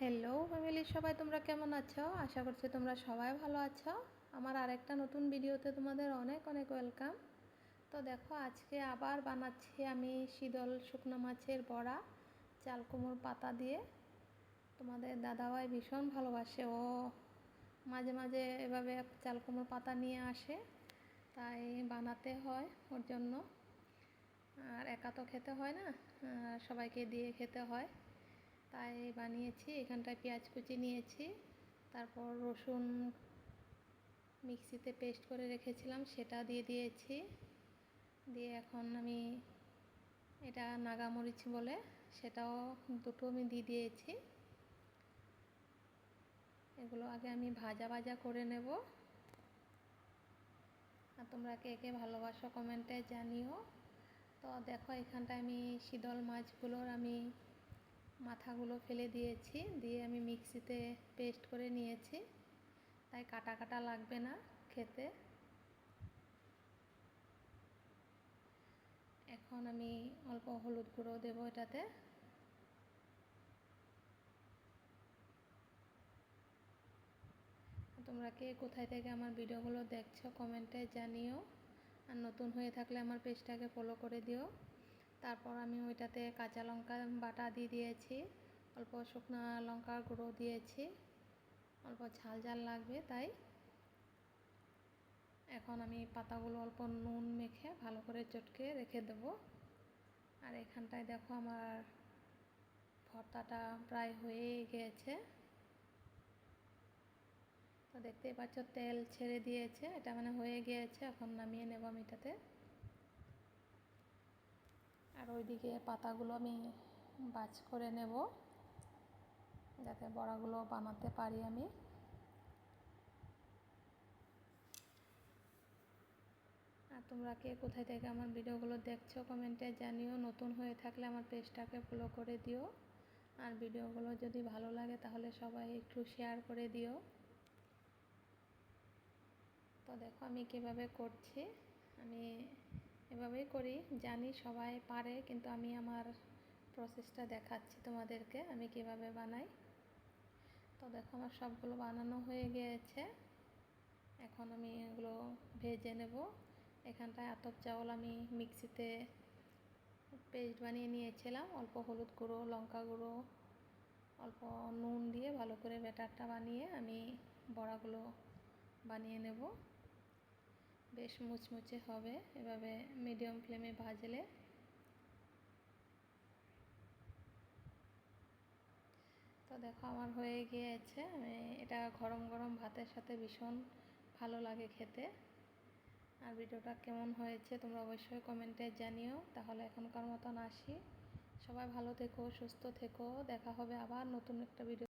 Hello family, সবাই তোমরা কেমন আছো? আশা করছি তোমরা সবাই ভালো আছো। আমার আরেকটা নতুন ভিডিওতে তোমাদের অনেক অনেক ওয়েলকাম। তো দেখো, আজকে আবার বানাচ্ছি আমি শীতল শুকনো মাছের বড়া চাল কুমড়োর পাতা দিয়ে। তোমাদের দাদাভাই ভীষণ ভালোবাসে, ও মাঝে মাঝে এভাবে চাল কুমড়োর পাতা নিয়ে আসে, তাই বানাতে হয় ওর জন্য। আর একা তো খেতে হয় না, সবাইকে দিয়ে খেতে হয়, তাই বানিয়েছি। এখানটায় পেঁয়াজ কুচি নিয়েছি, তারপর রসুন মিক্সিতে পেস্ট করে রেখেছিলাম সেটা দিয়ে দিয়েছি। দিয়ে এখন আমি এটা নাগামরিচ বলে, সেটাও দুটো আমি দিয়ে দিয়েছি। এগুলো আগে আমি ভাজা ভাজা করে নেব। আর তোমরা কে কে ভালোবাসো কমেন্টে জানিও। তো দেখো, এখানটায় আমি শীতল মাছগুলোর আমি মাথাগুলো ফেলে দিয়েছি, দিয়ে আমি মিক্সিতে পেস্ট করে নিয়েছি, তাই কাটা কাটা লাগবে না খেতে। এখন আমি অল্প হলুদ গুঁড়ো দেবো এটাতে। তোমরা কে কোথায় থেকে আমার ভিডিওগুলো দেখছো কমেন্টে জানিও। আর নতুন হয়ে থাকলে আমার পেজটাকে ফলো করে দিও। তারপর আমি ওইটাতে কাঁচা লঙ্কা বাটা দিয়ে দিয়েছি, অল্প শুকনো লঙ্কার গুঁড়ো দিয়েছি, অল্প ঝাল ঝাল লাগবে তাই। এখন আমি পাতাগুলো অল্প নুন মেখে ভালো করে চটকে রেখে দেবো। আর এখানটায় দেখো, আমার ভর্তাটা প্রায় হয়েই গিয়েছে। তো দেখতেই পাচ্ছ তেল ছেড়ে দিয়েছে, এটা মানে হয়ে গিয়েছে। এখন নামিয়ে নেব আমি এটাতে। আর ওইদিকে পাতাগুলো আমি বাছ করে নেব, যাতে বড়াগুলো বানাতে পারি আমি। আর তোমরা কে কোথায় থেকে আমার ভিডিওগুলো দেখছো কমেন্টে জানিও। নতুন হয়ে থাকলে আমার পেজটাকে ফলো করে দিও। আর ভিডিওগুলো যদি ভালো লাগে তাহলে সবাই একটু শেয়ার করে দিও। তো দেখো আমি কীভাবে করছি, আমি এভাবেই করি, জানি সবাই পারে, কিন্তু আমি আমার প্রসেসটা দেখাচ্ছি তোমাদেরকে আমি কীভাবে বানাই। তো দেখো, আমার সবগুলো বানানো হয়ে গিয়েছে। এখন আমি এগুলো ভেজে নেব। এখানটায় আতপ চাউল আমি মিক্সিতে পেস্ট বানিয়ে নিয়েছিলাম, অল্প হলুদ গুঁড়ো, লঙ্কা গুঁড়ো, অল্প নুন দিয়ে ভালো করে ব্যাটারটা বানিয়ে আমি বড়াগুলো বানিয়ে নেব। বেশ মুচমুচে হবে এভাবে মিডিয়াম ফ্লেমে ভাজলে। তো দেখো, আমার হয়ে গিয়েছে। এটা গরম গরম ভাতের সাথে ভীষণ ভালো লাগে খেতে। আর ভিডিওটা কেমন হয়েছে তোমরা অবশ্যই কমেন্টে জানিও। তাহলে এখনকার মতন আসি, সবাই ভালো থেকো, সুস্থ থেকো, দেখা হবে আবার নতুন একটা ভিডিও।